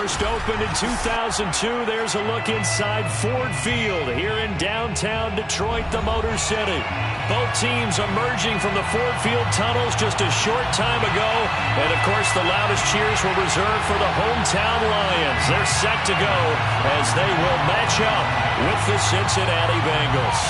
First opened in 2002, there's a look inside Ford Field here in downtown Detroit, the Motor City. Both teams emerging from the Ford Field tunnels just a short time ago. And, of course, the loudest cheers were reserved for the hometown Lions. They're set to go as they will match up with the Cincinnati Bengals.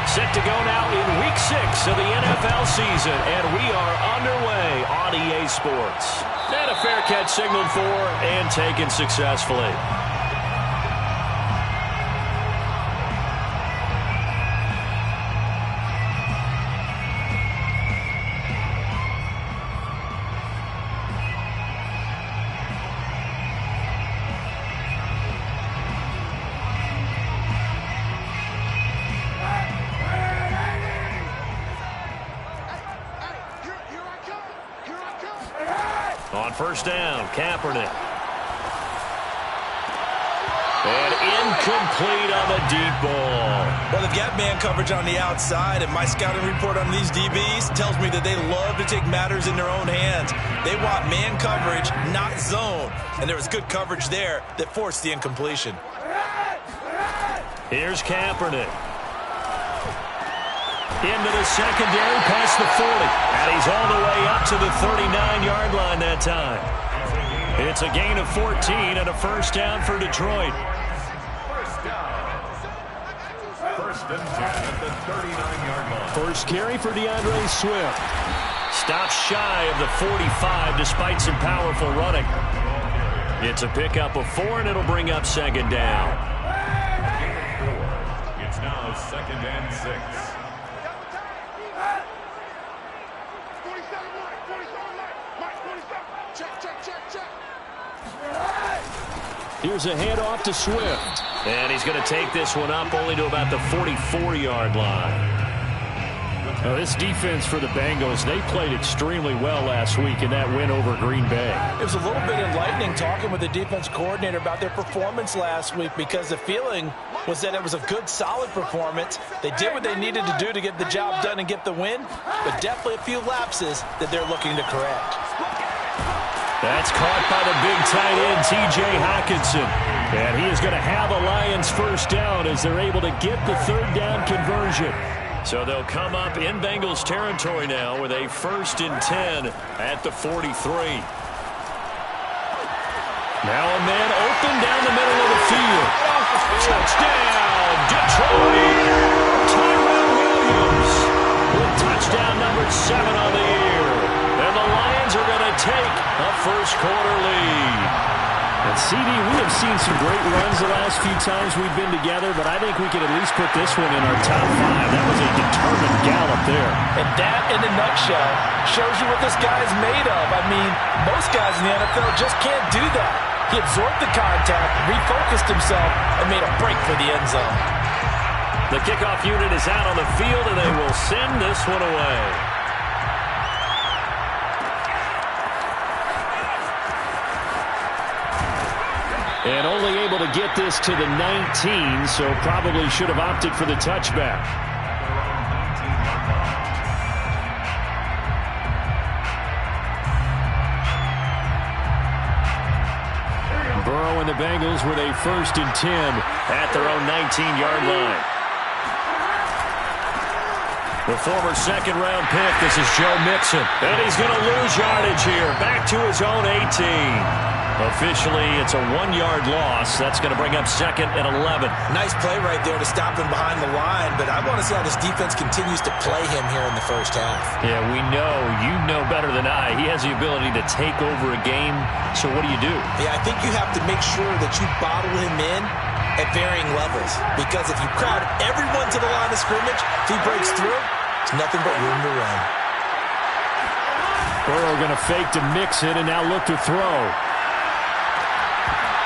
Set to go now in Week 6 of the NFL season, and we are underway on EA Sports. And a fair catch signaled for and taken successfully. On first down, Kaepernick. And incomplete on the deep ball. Well, they've got man coverage on the outside, and my scouting report on these DBs tells me that they love to take matters in their own hands. They want man coverage, not zone. And there was good coverage there that forced the incompletion. Here's Kaepernick. Into the secondary, past the 40. And he's all the way up to the 39-yard line that time. It's a gain of 14 and a first down for Detroit. First and 10 at the 39-yard line. First carry for DeAndre Swift. Stops shy of the 45 despite some powerful running. It's a pickup of 4, and it'll bring up second down. It's now second and 6. Here's a handoff to Swift. And he's going to take this one up only to about the 44-yard line. Now, this defense for the Bengals, they played extremely well last week in that win over Green Bay. It was a little bit enlightening talking with the defense coordinator about their performance last week, because the feeling was that it was a good, solid performance. They did what they needed to do to get the job done and get the win, but definitely a few lapses that they're looking to correct. That's caught by the big tight end, T.J. Hockenson. And he is going to have a Lions first down as they're able to get the third down conversion. So they'll come up in Bengals territory now with a 1st and 10 at the 43. Now a man open down the middle of the field. Touchdown, Detroit! Tyrell Williams with touchdown number 7 on the year. And the Lions are going to take a first-quarter lead. And, CD, we have seen some great runs the last few times we've been together, but I think we can at least put this one in our top 5. That was a determined gallop there. And that, in a nutshell, shows you what this guy is made of. I mean, most guys in the NFL just can't do that. He absorbed the contact, refocused himself, and made a break for the end zone. The kickoff unit is out on the field, and they will send this one away. And only able to get this to the 19, so probably should have opted for the touchback. Burrow and the Bengals with a 1st and 10 at their own 19-yard line. The former second-round pick, this is Joe Mixon. And he's going to lose yardage here, back to his own 18. Officially, it's a 1-yard loss. That's going to bring up 2nd and 11. Nice play right there to stop him behind the line, but I want to see how this defense continues to play him here in the first half. Yeah, we know. You know better than I. He has the ability to take over a game, so what do you do? Yeah, I think you have to make sure that you bottle him in at varying levels, because if you crowd everyone to the line of scrimmage, if he breaks through, it's nothing but room to run. Burrow going to fake to mix it and now look to throw.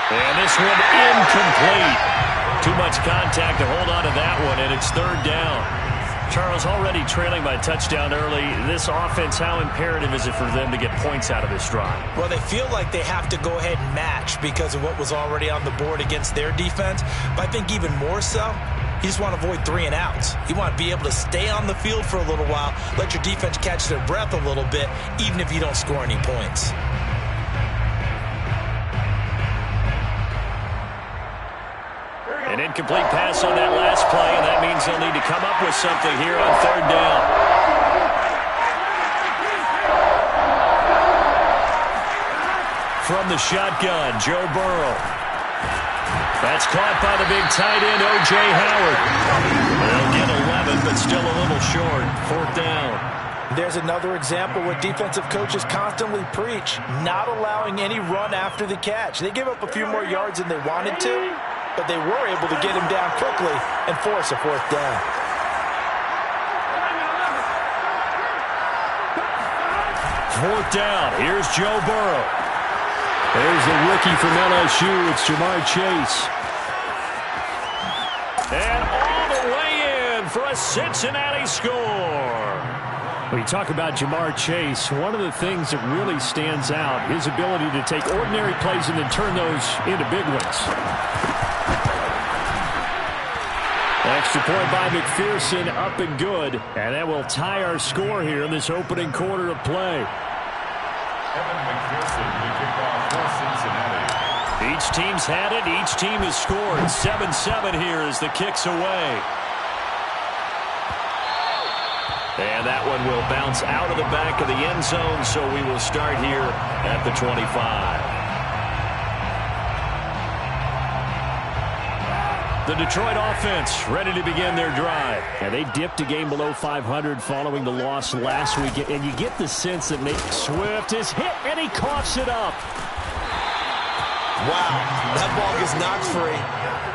And this one incomplete. Too much contact to hold on to that one, and it's 3rd down. Charles, already trailing by a touchdown early. This offense, how imperative is it for them to get points out of this drive? Well, they feel like they have to go ahead and match because of what was already on the board against their defense. But I think even more so, You just want to avoid 3 and outs. You want to be able to stay on the field for a little while, let your defense catch their breath a little bit, even if you don't score any points. An incomplete pass on that last play, and that means they'll need to come up with something here on 3rd down. From the shotgun, Joe Burrow. That's caught by the big tight end, O.J. Howard. They'll get 11, but still a little short. 4th down. There's another example where defensive coaches constantly preach, not allowing any run after the catch. They give up a few more yards than they wanted to, but they were able to get him down quickly and force a 4th down. Fourth down. Here's Joe Burrow. There's the rookie from LSU. It's Jamar Chase. And all the way in for a Cincinnati score. When you talk about Jamar Chase, one of the things that really stands out, his ability to take ordinary plays and then turn those into big ones. Extra point by McPherson, up and good. And that will tie our score here in this opening quarter of play. Each team's had it. Each team has scored. 7-7 here as the kick's away. And that one will bounce out of the back of the end zone, so we will start here at the 25. The Detroit offense ready to begin their drive. And they dipped a game below 500 following the loss last week. And you get the sense that Nate Swift is hit, and he coughs it up. Wow, that ball gets knocked free,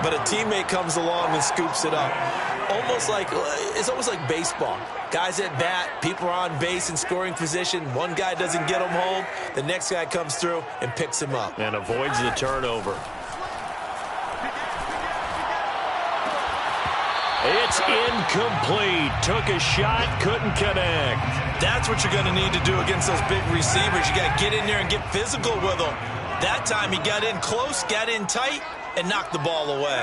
but a teammate comes along and scoops it up. It's almost like baseball. Guys at bat, people are on base in scoring position. One guy doesn't get him home. The next guy comes through and picks him up. And avoids the turnover. It's incomplete. Took a shot, couldn't connect. That's what you're going to need to do against those big receivers. You got to get in there and get physical with them. That time he got in close, got in tight, and knocked the ball away.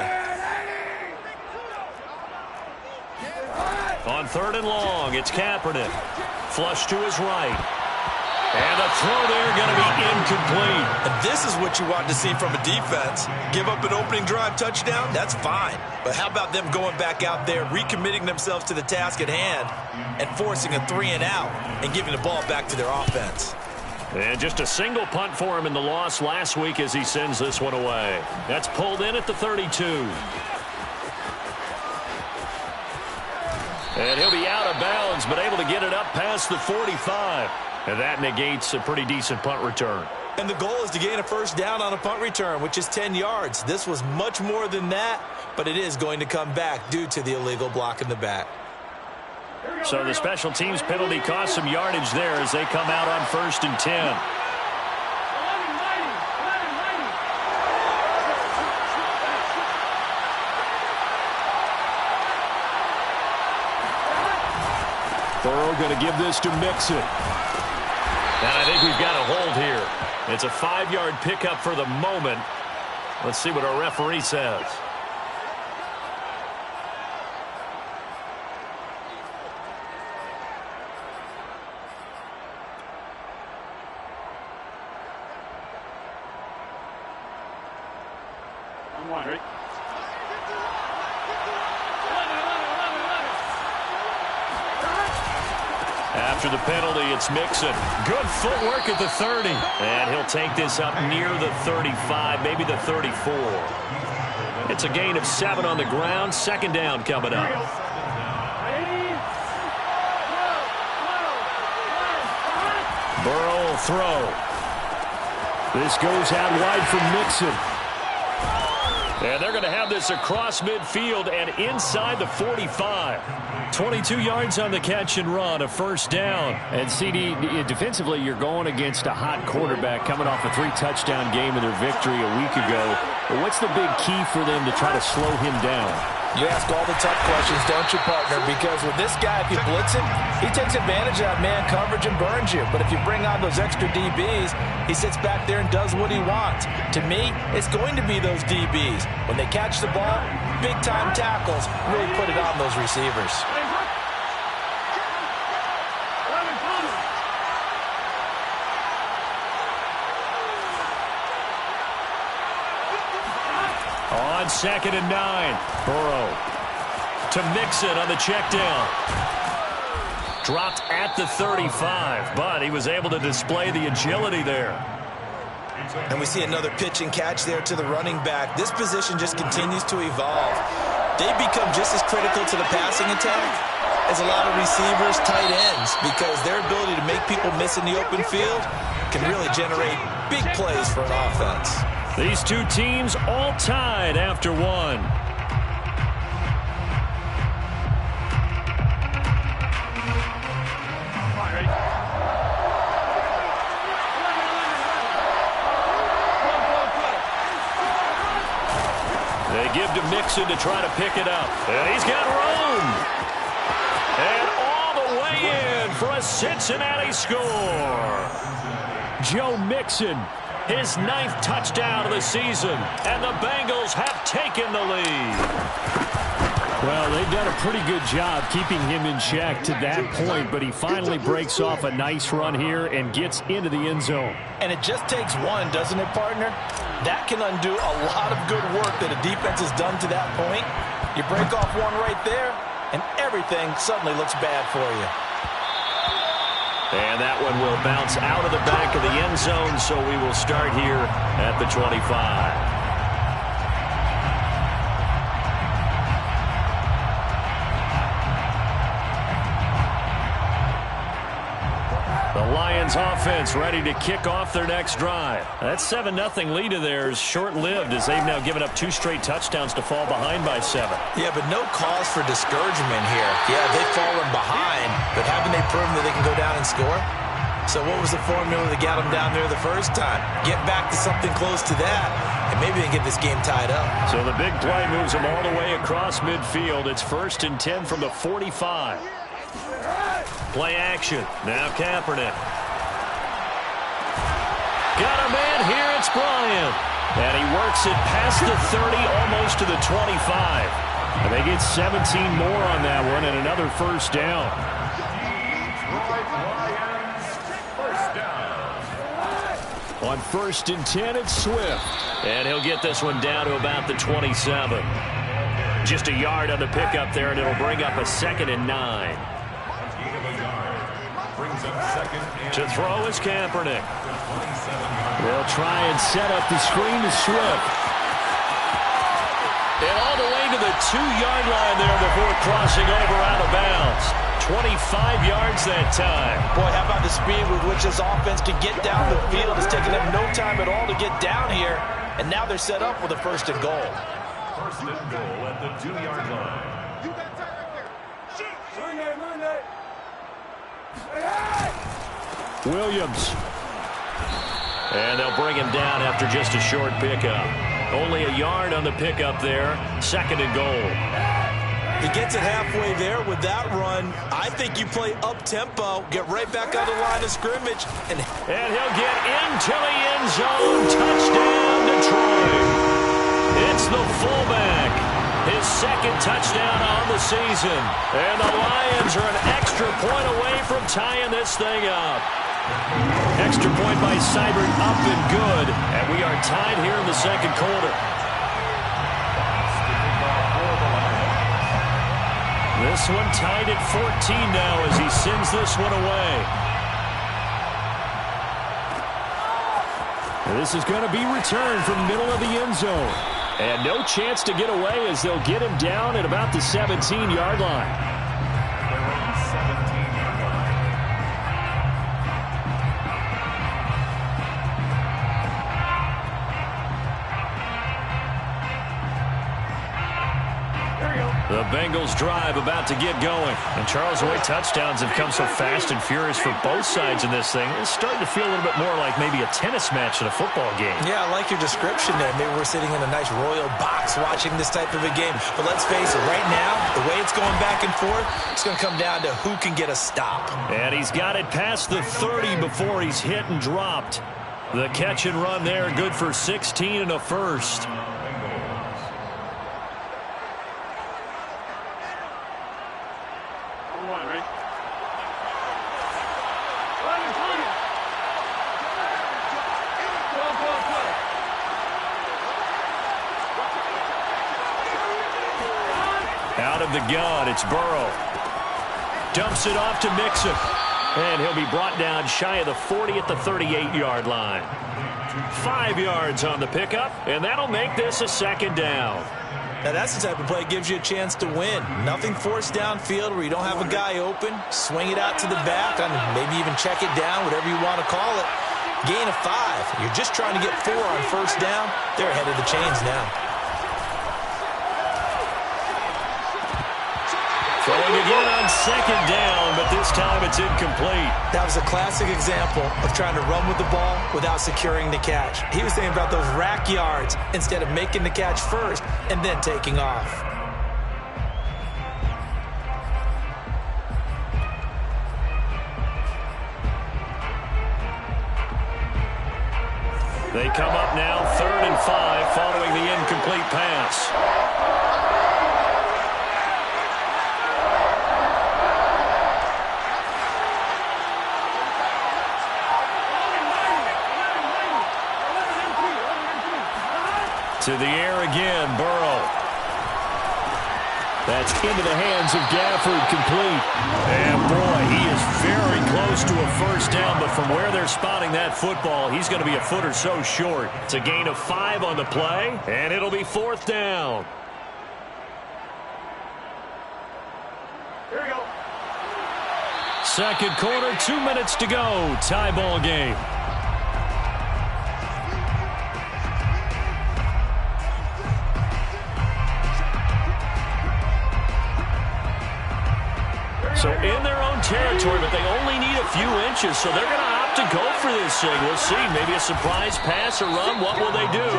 On 3rd and long, it's Kaepernick. Flush to his right. And the throw there going to be incomplete. And this is what you want to see from a defense. Give up an opening drive touchdown, that's fine. But how about them going back out there, recommitting themselves to the task at hand, and forcing a 3 and out, and giving the ball back to their offense. And just a single punt for him in the loss last week as he sends this one away. That's pulled in at the 32. And he'll be out of bounds, but able to get it up past the 45. And that negates a pretty decent punt return. And the goal is to gain a 1st down on a punt return, which is 10 yards. This was much more than that, but it is going to come back due to the illegal block in the back. So the special teams penalty cost some yardage there as they come out on 1st and 10. Burrow going to give this to Mixon. And I think we've got a hold here. It's a 5-yard pickup for the moment. Let's see what our referee says. After the penalty, it's Mixon. Good footwork at the 30. And he'll take this up near the 35, maybe the 34. It's a gain of 7 on the ground. 2nd down coming up. Burrow will throw. This goes out wide for Mixon. And they're going to have this across midfield and inside the 45. 22 yards on the catch and run, a 1st down. And CD, defensively, you're going against a hot quarterback coming off a 3-touchdown game in their victory a week ago. But what's the big key for them to try to slow him down? You ask all the tough questions, don't you, partner? Because with this guy, if you blitz him, he takes advantage of that man coverage and burns you. But if you bring on those extra DBs, he sits back there and does what he wants. To me, it's going to be those DBs. When they catch the ball, big-time tackles really put it on those receivers. On 2nd and 9, Burrow to Mixon on the check down. Dropped at the 35, but he was able to display the agility there. And we see another pitch and catch there to the running back. This position just continues to evolve. They become just as critical to the passing attack as a lot of receivers, tight ends, because their ability to make people miss in the open field can really generate big plays for an offense. These two teams all tied after one. They give to Mixon to try to pick it up. And he's got room. And all the way in for a Cincinnati score. Joe Mixon, his 9th touchdown of the season, and the Bengals have taken the lead. Well, they've done a pretty good job keeping him in check to that point, but he finally breaks off a nice run here and gets into the end zone. And it just takes one, doesn't it, partner? That can undo a lot of good work that a defense has done to that point. You break off one right there, and everything suddenly looks bad for you. And that one will bounce out of the back of the end zone, so we will start here at the 25. The Lions offense ready to kick off their next drive. That 7-0 lead of theirs short-lived as they've now given up 2 straight touchdowns to fall behind by 7. Yeah, but no cause for discouragement here. Yeah, they've fallen behind, but haven't they proven that they can go down and score? So what was the formula that got them down there the first time? Get back to something close to that, and maybe they can get this game tied up. So the big play moves them all the way across midfield. It's 1st and 10 from the 45. Play action. Now Kaepernick. Got a man here. It's Bryant. And he works it past the 30, almost to the 25. And they get 17 more on that one and another first down. On 1st and 10, it's Swift. And he'll get this one down to about the 27. Just a yard on the pickup there, and it'll bring up a 2nd and 9. To throw is Kaepernick. They'll try and set up the screen to Swift. And all the way to the 2-yard line there before crossing over out of bounds. 25 yards that time. Boy, how about the speed with which this offense can get down the field? It's taken them no time at all to get down here. And now they're set up with a 1st and goal. 1st and goal at the 2-yard line. Williams. And they'll bring him down after just a short pickup. Only a yard on the pickup there. 2nd and goal. He gets it halfway there with that run. I think you play up-tempo, get right back on the line of scrimmage. And he'll get into the end zone. Touchdown, Detroit. It's the fullback. His 2nd touchdown on the season. And the Lions are an extra point away from tying this thing up. Extra point by Seibert up and good. And we are tied here in the 2nd quarter. This one tied at 14 now as he sends this one away. This is going to be returned from middle of the end zone. And no chance to get away as they'll get him down at about the 17-yard line. The Bengals drive about to get going. And Charles, the way touchdowns have come so fast and furious for both sides in this thing, it's starting to feel a little bit more like maybe a tennis match in a football game. Yeah, I like your description there. Maybe we're sitting in a nice royal box watching this type of a game. But let's face it, right now, the way it's going back and forth, it's going to come down to who can get a stop. And he's got it past the 30 before he's hit and dropped. The catch and run there, good for 16 and a first. Out of the gun, it's Burrow. Dumps it off to Mixon. And he'll be brought down shy of the 40 at the 38-yard line. 5 yards on the pickup, and that'll make this a second down. Now that's the type of play that gives you a chance to win. Nothing forced downfield where you don't have a guy open. Swing it out to the back, and maybe even check it down, whatever you want to call it. Gain of 5. You're just trying to get 4 on first down. They're ahead of the chains now. Throwing again on second down, but this time it's incomplete. That was a classic example of trying to run with the ball without securing the catch. He was thinking about those rack yards instead of making the catch first and then taking off. They come up now 3rd and 5 following the incomplete pass. To the air again, Burrow. That's into the hands of Gafford, complete. And boy, he is very close to a first down, but from where they're spotting that football, he's going to be a foot or so short. It's a gain of 5 on the play, and it'll be 4th down. Here we go. Second quarter, 2 minutes to go. Tie ball game. So in their own territory, but they only need a few inches, so they're going to opt to go for this thing. We'll see. Maybe a surprise pass or run. What will they do?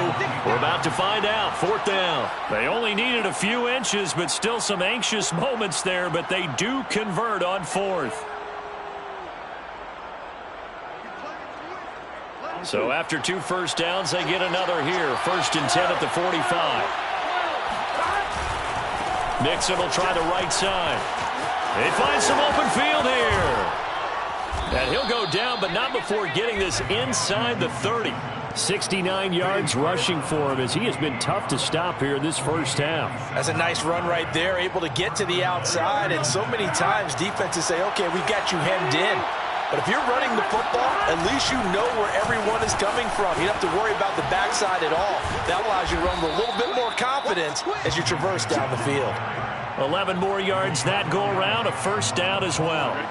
We're about to find out. 4th down. They only needed a few inches, but still some anxious moments there, but they do convert on 4th. So after 2 first downs, they get another here. 1st and 10 at the 45. Mixon will try the right side. They find some open field here. And he'll go down, but not before getting this inside the 30. 69 yards rushing for him as he has been tough to stop here in this first half. That's a nice run right there, able to get to the outside. And so many times defenses say, okay, we've got you hemmed in. But if you're running the football, at least you know where everyone is coming from. You don't have to worry about the backside at all. That allows you to run with a little bit more confidence as you traverse down the field. 11 more yards that go around, a first down as well. And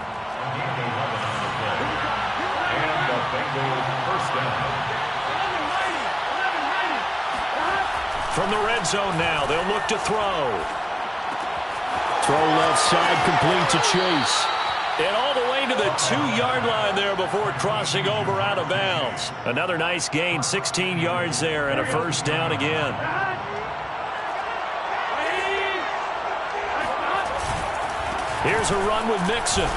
the Bengals first down. From the red zone now, they'll look to throw. Throw left side, complete to Chase. And all the way to the 2-yard line there before crossing over out of bounds. Another nice gain, 16 yards there, and a first down again. Here's a run with Mixon.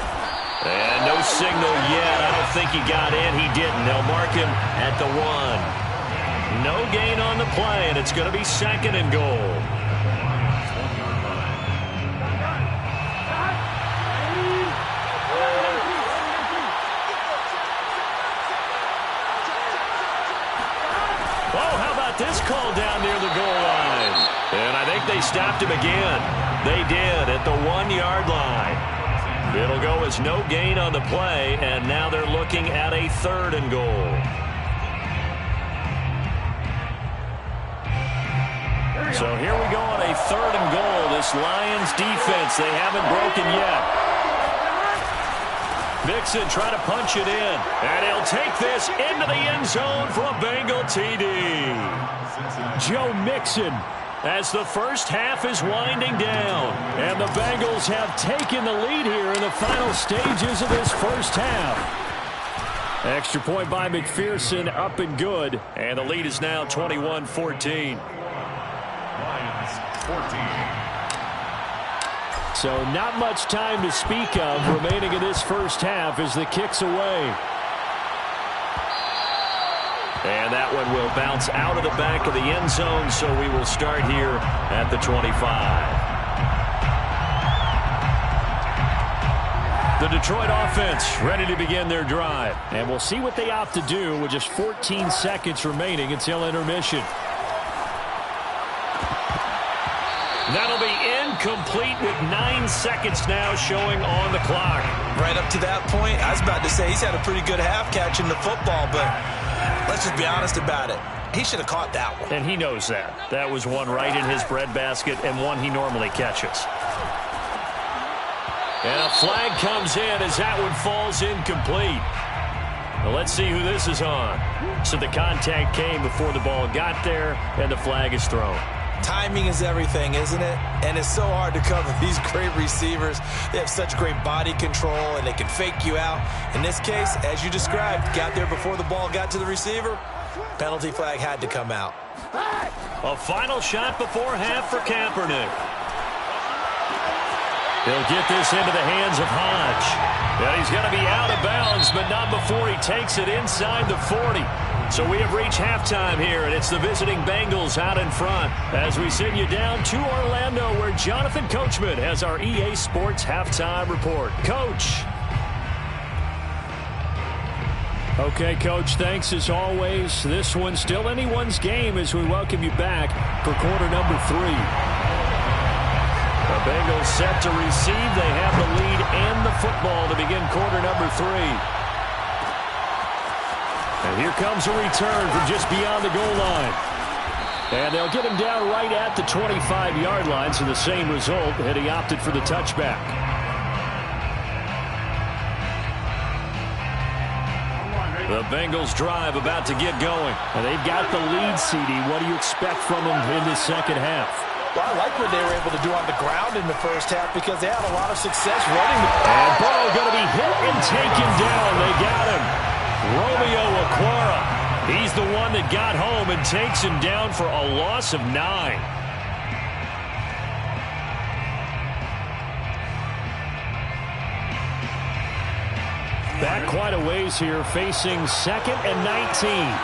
And no signal yet. I don't think he got in. He didn't. They'll mark him at the 1. No gain on the play, and it's going to be 2nd and goal. Oh, how about this call down near the goal line? And I think they stopped him again. They did at the 1-yard line. It'll go as no gain on the play, and now they're looking at a 3rd and goal. So here we go on a 3rd and goal. This Lions defense, they haven't broken yet. Mixon trying to punch it in, and he'll take this into the end zone for a Bengal TD. Joe Mixon as the first half is winding down. And the Bengals have taken the lead here in the final stages of this first half. Extra point by McPherson, up and good. And the lead is now 21-14. Lions 14. So not much time to speak of remaining in this first half as the kick's away. And that one will bounce out of the back of the end zone, so we will start here at the 25. The Detroit offense ready to begin their drive. And we'll see what they opt to do with just 14 seconds remaining until intermission. That'll be incomplete with 9 seconds now showing on the clock. Right up to that point, I was about to say he's had a pretty good half catching the football, but let's just be honest about it. He should have caught that one. And he knows that. That was one right in his breadbasket and one he normally catches. And a flag comes in as that one falls incomplete. Well, let's see who this is on. So the contact came before the ball got there, and the flag is thrown. Timing is everything, isn't it? And it's so hard to cover these great receivers. They have such great body control, and they can fake you out. In this case, as you described, got there before the ball got to the receiver. Penalty flag had to come out. A final shot before half for Kaepernick. He'll get this into the hands of Hodge. And he's going to be out of bounds, but not before he takes it inside the 40. So we have reached halftime here, and it's the visiting Bengals out in front as we send you down to Orlando, where Jonathan Coachman has our EA Sports halftime report. Coach. Okay, Coach, thanks as always. This one's still anyone's game as we welcome you back for quarter number 3. The Bengals set to receive. They have the lead and the football to begin quarter number 3. And here comes a return from just beyond the goal line. And they'll get him down right at the 25-yard line, so the same result, and he opted for the touchback. The Bengals drive about to get going. And they've got the lead, CD. What do you expect from them in this second half? Well, I like what they were able to do on the ground in the first half because they had a lot of success running. And Burrow going to be hit and taken down. They got him. Romeo Okwara. He's the one that got home and takes him down for a loss of 9. Back quite a ways here, facing 2nd and 19.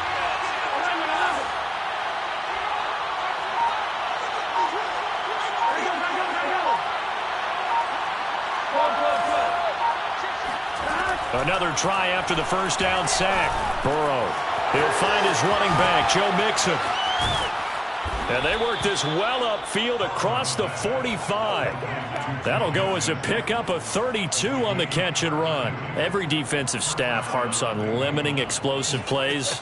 Another try after the first down sack. Burrow. He'll find his running back, Joe Mixon. And they work this well upfield across the 45. That'll go as a pickup of 32 on the catch and run. Every defensive staff harps on limiting explosive plays.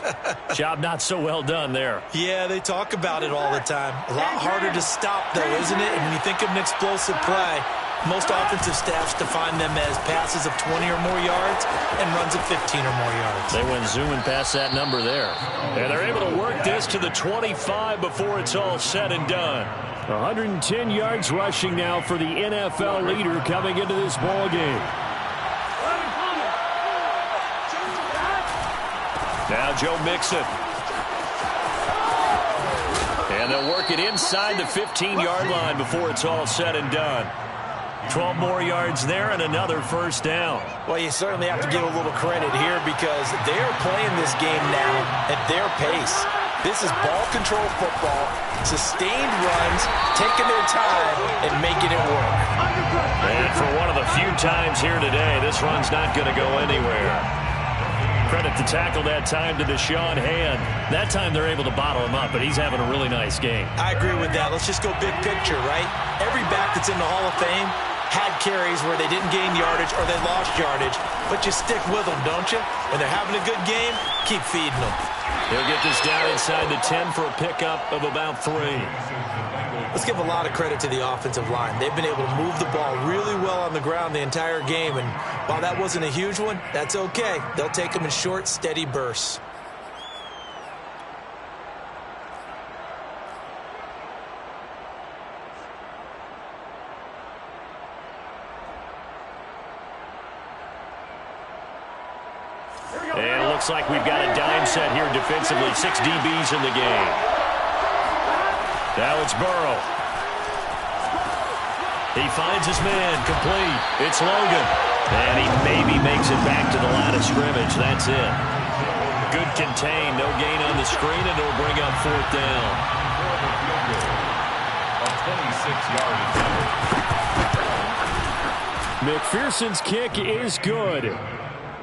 Job not so well done there. Yeah, they talk about it all the time. A lot harder to stop, though, isn't it? And when you think of an explosive play, most offensive staffs define them as passes of 20 or more yards and runs of 15 or more yards. They went zooming past that number there. And they're able to work this to the 25 before it's all said and done. 110 yards rushing now for the NFL leader coming into this ball game. Now Joe Mixon. And they'll work it inside the 15-yard line before it's all said and done. 12 more yards there and another first down. Well, you certainly have to give a little credit here because they're playing this game now at their pace. This is ball control football, sustained runs, taking their time, and making it work. And for one of the few times here today, this run's not going to go anywhere. Credit the tackle that time to Deshaun Hand. That time they're able to bottle him up, but he's having a really nice game. I agree with that. Let's just go big picture, right? Every back that's in the Hall of Fame had carries where they didn't gain yardage or they lost yardage, but you stick with them, don't you? When they're having a good game, keep feeding them. He'll get this down inside the 10 for a pickup of about 3. Let's give a lot of credit to the offensive line. They've been able to move the ball really well on the ground the entire game, and while that wasn't a huge one, that's okay. They'll take them in short, steady bursts. looks like we've got a dime set here defensively. 6 DBs in the game. Now it's Burrow. He finds his man, complete. It's Logan. And he maybe makes it back to the line of scrimmage. That's it. Good contain, no gain on the screen, and it'll bring up 4th down. A 26-yard attempt. McPherson's kick is good.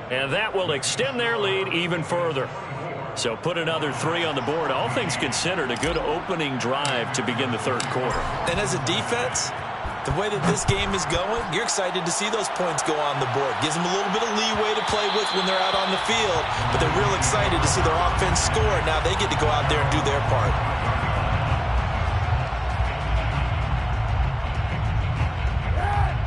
And that will extend their lead even further. So put another 3 on the board. All things considered, a good opening drive to begin the 3rd quarter. And as a defense, the way that this game is going, you're excited to see those points go on the board. Gives them a little bit of leeway to play with when they're out on the field, but they're real excited to see their offense score. Now they get to go out there and do their part.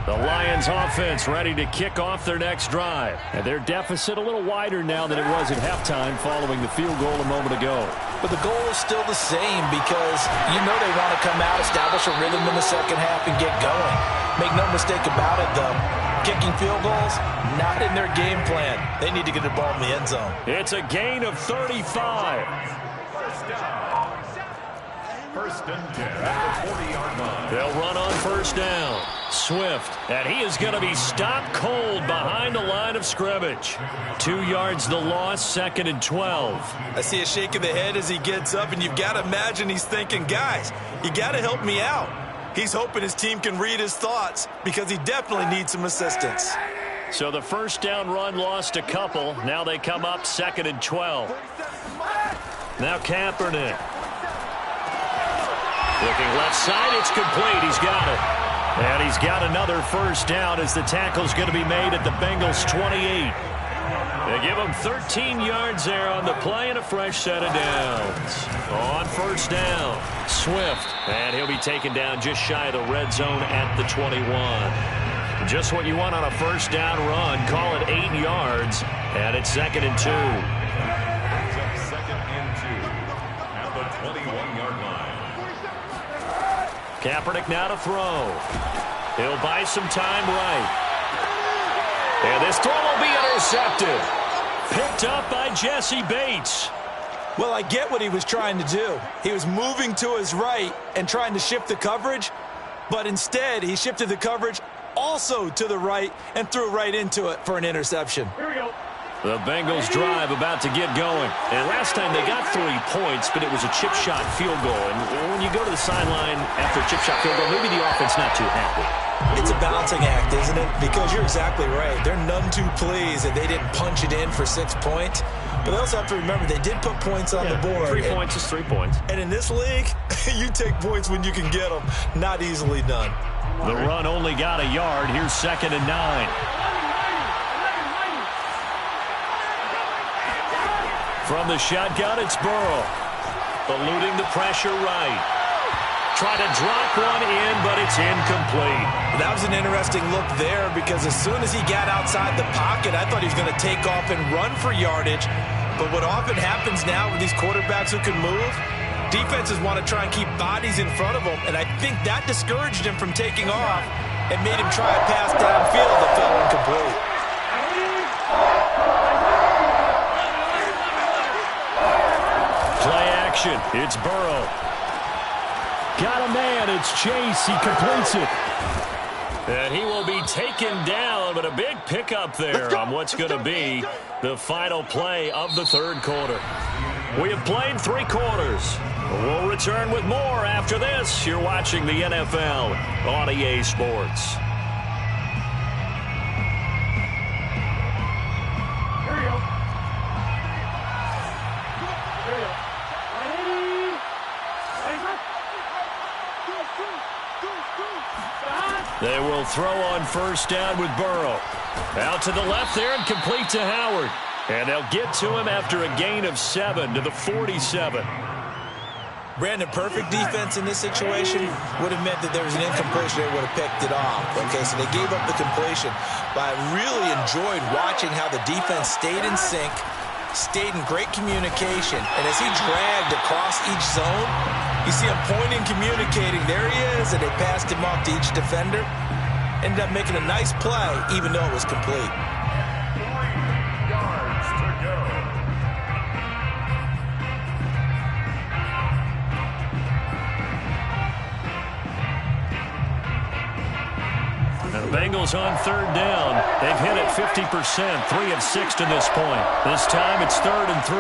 The Lions offense ready to kick off their next drive. And their deficit a little wider now than it was at halftime following the field goal a moment ago. But the goal is still the same because you know they want to come out, establish a rhythm in the second half, and get going. Make no mistake about it, though. Kicking field goals, not in their game plan. They need to get the ball in the end zone. It's a gain of 35. First down. First and 10 at the 40-yard line. They'll run on first down. Swift, and he is going to be stopped cold behind the line of scrimmage. 2 yards the loss, 2nd and 12. I see a shake of the head as he gets up, and you've got to imagine he's thinking, guys, you got to help me out. He's hoping his team can read his thoughts because he definitely needs some assistance. So the first down run lost a couple. Now they come up 2nd and 12. Now Kaepernick. Looking left side, it's complete. He's got it. And he's got another first down as the tackle's going to be made at the Bengals 28. They give him 13 yards there on the play and a fresh set of downs. On first down, Swift. And he'll be taken down just shy of the red zone at the 21. Just what you want on a first down run. Call it 8 yards. And it's 2nd and 2. It's 2nd and 2 at the 21-yard line. Kaepernick now to throw. He'll buy some time right. And this throw will be intercepted. Picked up by Jesse Bates. Well, I get what he was trying to do. He was moving to his right and trying to shift the coverage, but instead he shifted the coverage also to the right and threw right into it for an interception. Here we go. The Bengals drive about to get going. And last time they got 3 points, but it was a chip shot field goal. And when you go to the sideline after a chip shot field goal, maybe the offense not too happy. It's a balancing act, isn't it? Because you're exactly right. They're none too pleased that they didn't punch it in for 6 points. But they also have to remember they did put points on the board. 3 points is 3 points. And in this league, you take points when you can get them. Not easily done. The run only got a yard. Here's 2nd and 9. From the shotgun, it's Burrow. Eluding the pressure right. Try to drop one in, but it's incomplete. That was an interesting look there because as soon as he got outside the pocket, I thought he was going to take off and run for yardage. But what often happens now with these quarterbacks who can move, defenses want to try and keep bodies in front of them, and I think that discouraged him from taking off and made him try a pass downfield that fell incomplete. Play action. It's Burrow. Got a man. It's Chase. He completes it. And he will be taken down, but a big pickup there on what's going to be the final play of the 3rd quarter. We have played 3 quarters. We'll return with more after this. You're watching the NFL on EA Sports. They will throw on first down with Burrow. Out to the left there and complete to Howard. And they'll get to him after a gain of 7 to the 47. Brandon, perfect defense in this situation would have meant that there was an incompletion. They would have picked it off. Okay, so they gave up the completion. But I really enjoyed watching how the defense stayed in sync, stayed in great communication. And as he dragged across each zone, you see him pointing, communicating. There he is, and they passed him off to each defender. Ended up making a nice play, even though it was complete. 3 yards to go. Bengals on third down. They've hit it 50%, 3 of 6 to this point. This time it's 3rd and 3.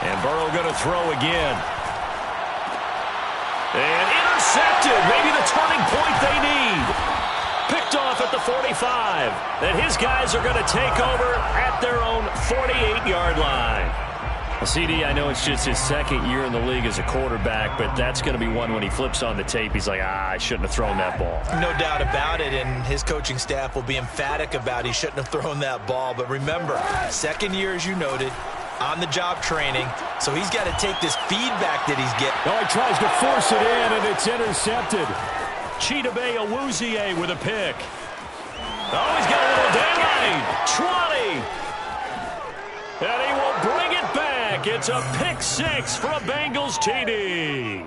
And Burrow going to throw again. And intercepted. Maybe the turning point they need. Picked off at the 45. And his guys are going to take over at their own 48-yard line. Well, CD, I know it's just his second year in the league as a quarterback, but that's going to be one when he flips on the tape. He's like, I shouldn't have thrown that ball. No doubt about it, and his coaching staff will be emphatic about he shouldn't have thrown that ball. But remember, second year, as you noted, on-the-job training, so he's got to take this feedback that he's getting. Oh, he tries to force it in, and it's intercepted. Chidobe Awuzie with a pick. Oh, he's got a little daylight. 20. And he will bring it back. It's a pick 6 for a Bengals TD.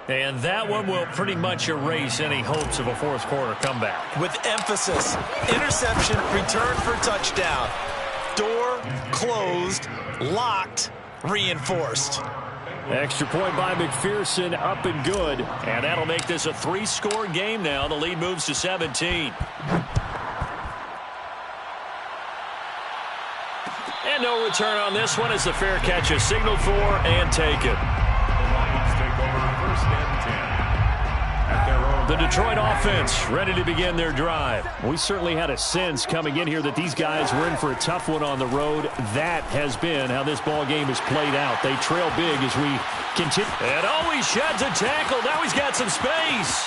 And that one will pretty much erase any hopes of a fourth quarter comeback. With emphasis, interception, return for touchdown. Door closed, locked, reinforced. Extra point by McPherson, up and good. And that'll make this a 3-score game now. The lead moves to 17. And no return on this one as the fair catch is signaled for and taken. The Lions take over 1st and 10. At their own. The Detroit offense ready to begin their drive. We certainly had a sense coming in here that these guys were in for a tough one on the road. That has been how this ball game has played out. They trail big as we continue. And he sheds a tackle. Now he's got some space.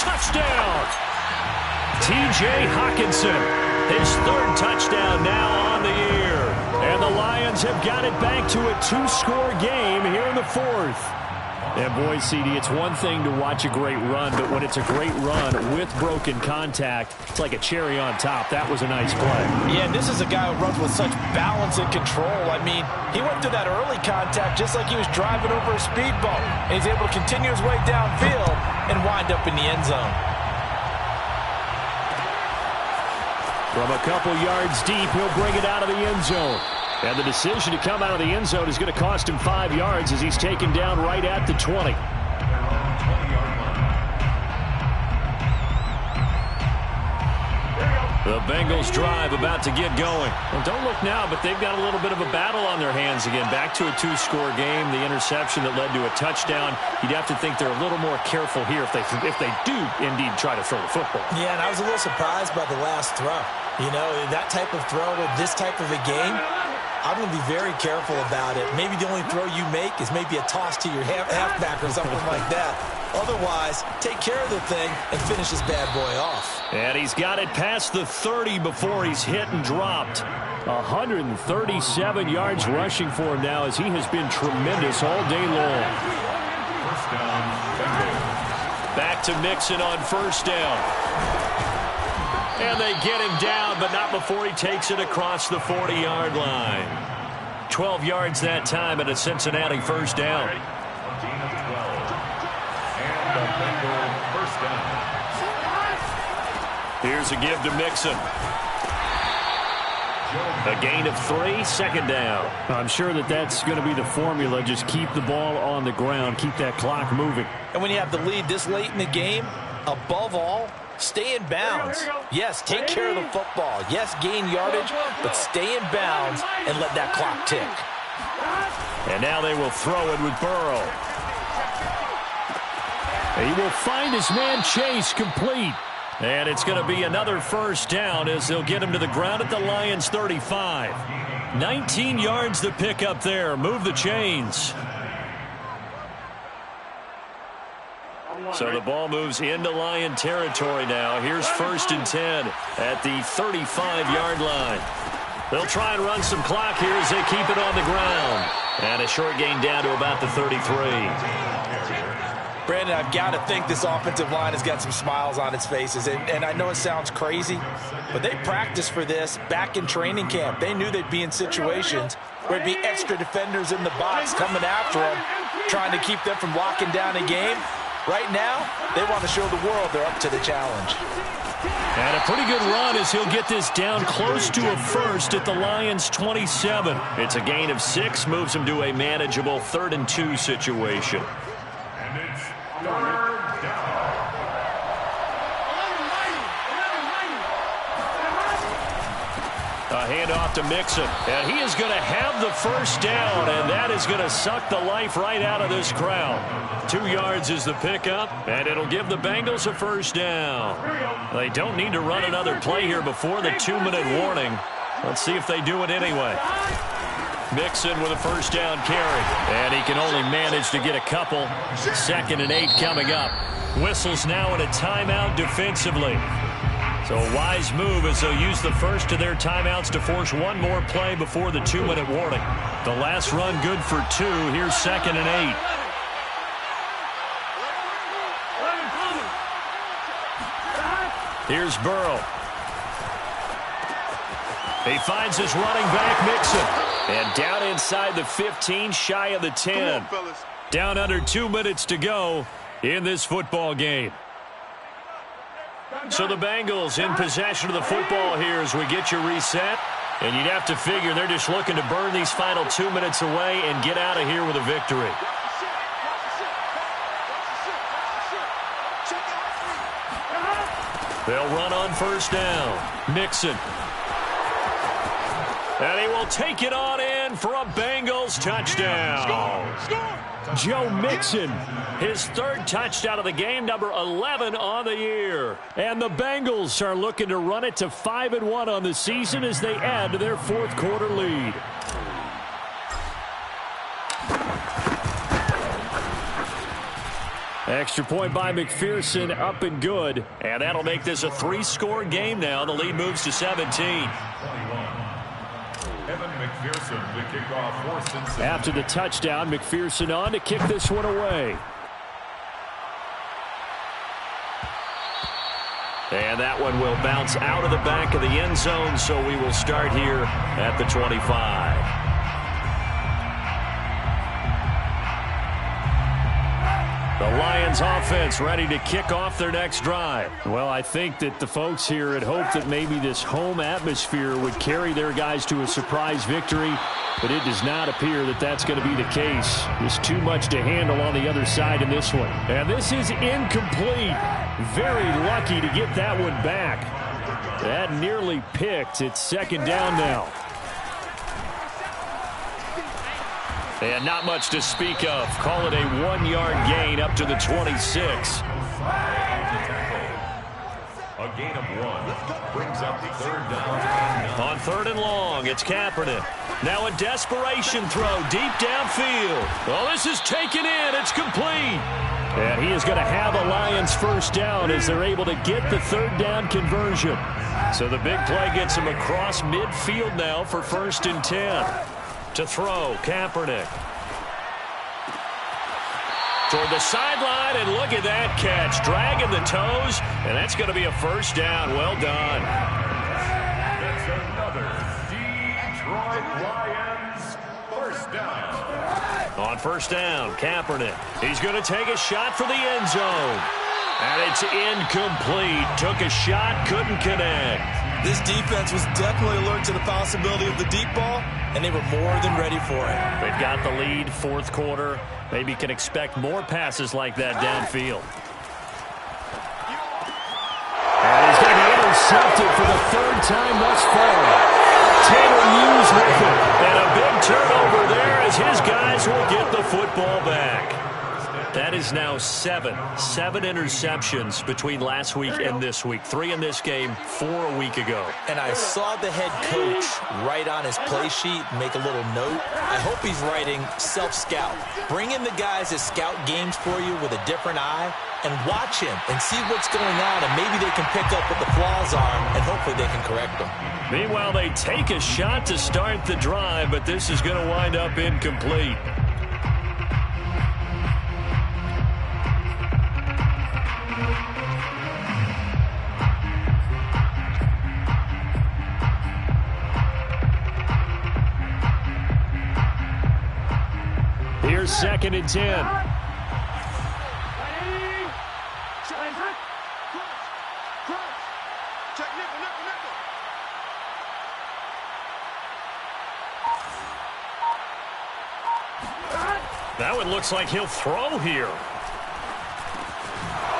Touchdown. T.J. Hockenson. His 3rd touchdown now on the year. And the Lions have got it back to a 2-score game here in the 4th. And boy, CD, it's one thing to watch a great run, but when it's a great run with broken contact, it's like a cherry on top. That was a nice play. Yeah, and this is a guy who runs with such balance and control. I mean, he went through that early contact just like he was driving over a speed bump. And he's able to continue his way downfield and wind up in the end zone. From a couple yards deep, he'll bring it out of the end zone. And the decision to come out of the end zone is going to cost him 5 yards as he's taken down right at the 20. The Bengals drive about to get going. Well, don't look now, but they've got a little bit of a battle on their hands again. Back to a 2-score game. The interception that led to a touchdown. You'd have to think they're a little more careful here if they do indeed try to throw the football. Yeah, and I was a little surprised by the last throw. You know, that type of throw with this type of a game, I'm going to be very careful about it. Maybe the only throw you make is maybe a toss to your halfback or something like that. Otherwise, take care of the thing and finish this bad boy off. And he's got it past the 30 before he's hit and dropped. 137 yards rushing for him now as he has been tremendous all day long. First down, Bengals. Back to Mixon on 1st down. And they get him down, but not before he takes it across the 40-yard line. 12 yards that time at a Cincinnati 1st down. Gain of 12. And the Bengals 1st down. Here's a give to Mixon. A gain of 3, 2nd down. I'm sure that's going to be the formula. Just keep the ball on the ground. Keep that clock moving. And when you have the lead this late in the game, above all, stay in bounds. Yes, take care of the football. Yes, gain yardage, but stay in bounds and let that clock tick. And now they will throw it with Burrow. He will find his man Chase complete. And it's going to be another 1st down as they'll get him to the ground at the Lions 35. 19 yards to pick up there. Move the chains. So the ball moves into Lion territory now. Here's 1st and 10 at the 35-yard line. They'll try and run some clock here as they keep it on the ground. And a short gain down to about the 33. Brandon, I've got to think this offensive line has got some smiles on its faces. And I know it sounds crazy, but they practiced for this back in training camp. They knew they'd be in situations where there'd be extra defenders in the box coming after them, trying to keep them from locking down a game. Right now, they want to show the world they're up to the challenge. And a pretty good run as he'll get this down close to a first at the Lions' 27. It's a gain of 6, moves him to a manageable 3rd and 2 situation. And it's 3rd down. A handoff to Mixon, and he is going to have the first down, and that is going to suck the life right out of this crowd. 2 yards is the pickup, and it'll give the Bengals a first down. They don't need to run another play here before the 2-minute warning. Let's see if they do it anyway. Mixon with a first down carry, and he can only manage to get a couple. 2nd and 8 coming up. Whistles now in a timeout defensively. So a wise move as they'll use the first of their timeouts to force one more play before the 2-minute warning. The last run good for 2. Here's 2nd and 8. Here's Burrow. He finds his running back, Mixon. And down inside the 15, shy of the 10. Down under 2 minutes to go in this football game. So the Bengals in possession of the football here as we get you reset. And you'd have to figure they're just looking to burn these final 2 minutes away and get out of here with a victory. They'll run on first down. Mixon. And he will take it on in for a Bengals touchdown. Joe Mixon, his 3rd touchdown of the game, number 11 on the year. And the Bengals are looking to run it to 5-1 on the season as they add to their 4th quarter lead. Extra point by McPherson, up and good. And that'll make this a 3-score game now. The lead moves to 17. After the touchdown, McPherson on to kick this one away. And that one will bounce out of the back of the end zone, so we will start here at the 25. The Lions offense ready to kick off their next drive. Well, I think that the folks here had hoped that maybe this home atmosphere would carry their guys to a surprise victory, but it does not appear that that's going to be the case. There's too much to handle on the other side in this one. And this is incomplete. Very lucky to get that one back. That nearly picked. It's 2nd down now. And not much to speak of. Call it a 1-yard gain up to the 26. A gain of 1 brings up 3rd down. On 3rd and long, it's Kaepernick. Now a desperation throw deep downfield. Well, this is taken in. It's complete. And he is going to have a Lions first down as they're able to get the 3rd down conversion. So the big play gets him across midfield now for 1st and 10. To throw, Kaepernick. Toward the sideline, and look at that catch. Dragging the toes, and that's going to be a first down. Well done. That's another Detroit Lions first down. On first down, Kaepernick. He's going to take a shot for the end zone. And it's incomplete. Took a shot, couldn't connect. This defense was definitely alert to the possibility of the deep ball, and they were more than ready for it. They've got the lead, 4th quarter. Maybe can expect more passes like that downfield. And he's going to be intercepted for the 3rd time thus far. Taylor Hughes with it. And a big turnover there as his guys will get the football back. That is now 7 interceptions between last week and this week. 3 in this game, 4 a week ago. And I saw the head coach write on his play sheet, make a little note. I hope he's writing self-scout. Bring in the guys that scout games for you with a different eye and watch him and see what's going on, and maybe they can pick up what the flaws are, and hopefully they can correct them. Meanwhile, they take a shot to start the drive, but this is going to wind up incomplete. Here's 2nd and 10. That one looks like he'll throw here.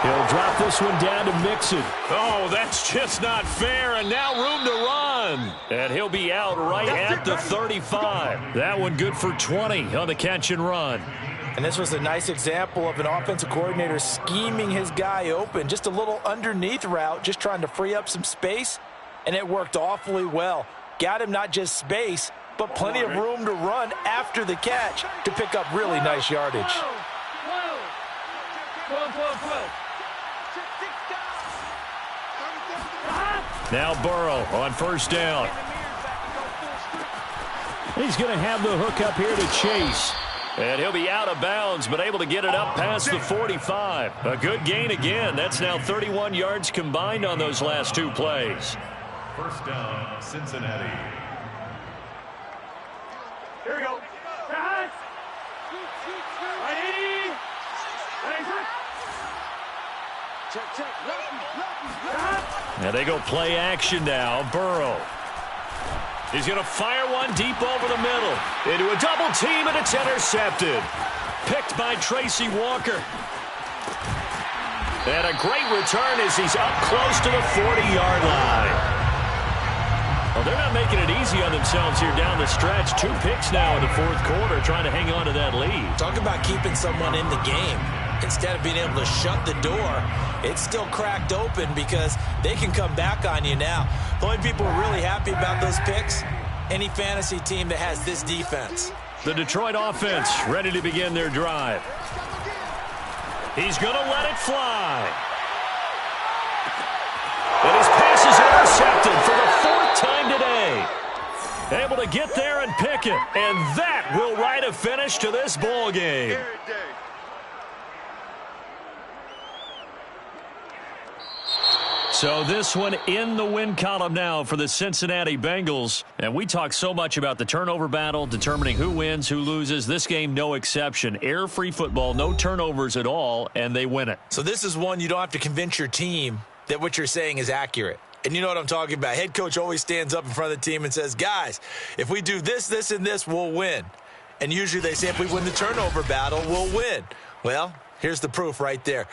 He'll drop this one down to Mixon. Oh, that's just not fair, and now room to run. And he'll be out right at the 35. That one good for 20 on the catch and run. And this was a nice example of an offensive coordinator scheming his guy open. Just a little underneath route, just trying to free up some space, and it worked awfully well. Got him not just space, but plenty of room to run after the catch to pick up really nice yardage. Now Burrow on first down. He's going to have the hook up here to Chase. And he'll be out of bounds, but able to get it up past the 45. A good gain again. That's now 31 yards combined on those last two plays. First down, Cincinnati. Here we go. And they go play action now. Burrow. He's going to fire one deep over the middle. Into a double team, and it's intercepted. Picked by Tracy Walker. And a great return as he's up close to the 40-yard line. Well, they're not making it easy on themselves here down the stretch. 2 picks now in the fourth quarter, trying to hang on to that lead. Talk about keeping someone in the game. Instead of being able to shut the door, it's still cracked open because they can come back on you now. The only people who are really happy about those picks, any fantasy team that has this defense. The Detroit offense ready to begin their drive. He's going to let it fly. And his pass is intercepted for the 4th time today. Able to get there and pick it. And that will write a finish to this ball game. So this one in the win column now for the Cincinnati Bengals. And we talk so much about the turnover battle, determining who wins, who loses. This game, no exception. Air-free football, no turnovers at all, and they win it. So this is one you don't have to convince your team that what you're saying is accurate. And you know what I'm talking about. Head coach always stands up in front of the team and says, guys, if we do this, this, and this, we'll win. And usually they say if we win the turnover battle, we'll win. Well, here's the proof right there.